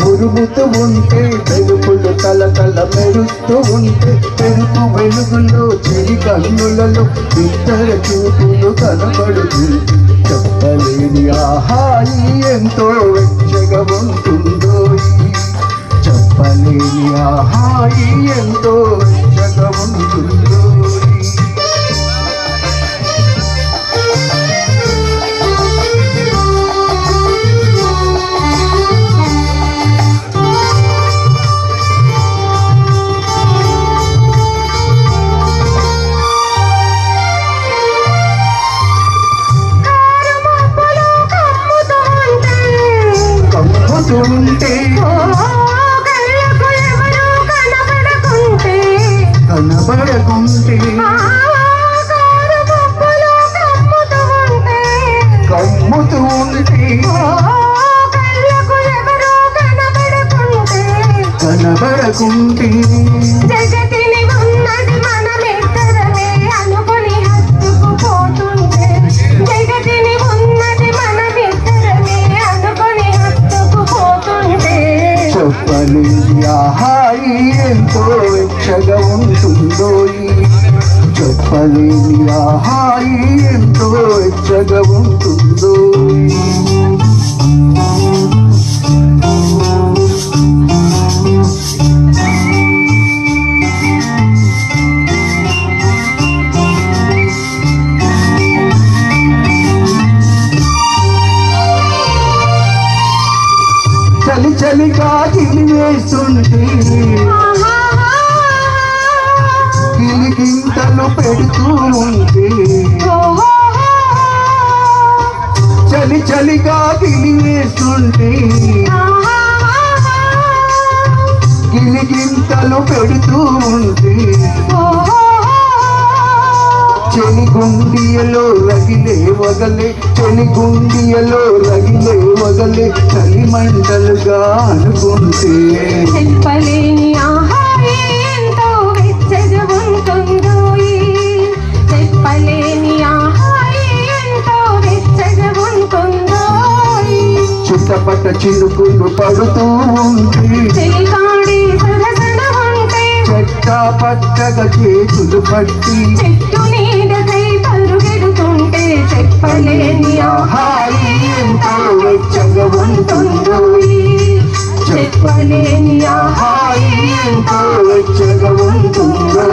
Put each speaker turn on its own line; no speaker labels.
ఉరుముతూ ఉంటే వెలుగులు తలతల మెరుస్తూ ఉంటే పెరుగు వెలుగులో చెరి కన్నులలో ఇద్దరు చూపులు కనబడుతుంది. చెప్పలేని ఆహాయి ఎంతో వెచ్చగా ఉంటుందో, చెప్పలేని ఆహాయి ఎంతో వెచ్చగా ఉంటుందో. కనబడకుంటే కమ్ముతూ ఉంటే కనబడకుంటే
జగతిని ఉన్నది మనమిద్దరమే అనుకుని హత్తుకుపోతుంటే, జగతిని ఉన్నది మనమిద్దరమే అనుకుని హత్తుకుపోతుంటే,
చెప్పలేని ఆహాయి ఎంతో వెచ్చగా ఉంటుందో, చెప్పలేని ఆహాయి ఎంతో వెచ్చగా ఉంటుందో. చలి చలిగా గిలివేస్తుంటే గిలిగింతలు పెడుతూ ఉంటే, చలి చలిగా గిలివేస్తుంటే గిలిగింతలు పెడుతూ ఉంటే, చెని గుండియలో రగిలే వగలే, చెని గుండియలో రగిలే వగలే చలి మంటలుగా అనుకుంటే,
చెప్పలేని ఆహాయి ఎంతో వెచ్చగా ఉంటుందో, చెప్పలేని ఆహాయి ఎంతో వెచ్చగా ఉంటుందో.
చిట్టపట్ట చినుకులు పడుతూ ఉంటే,
చెలికాడి సరసన ఉంటే,
చెట్టా పట్టగా చేతులు పట్టి
చెట్టు నీడకై పరుగెడుతుంటే, చెప్పలేని
ఆహాయి ఎంతో వెచ్చగా ఉంటుందో,
చెప్పలేని
ఆహాయి ఎంతో వెచ్చగా ఉంటుందో.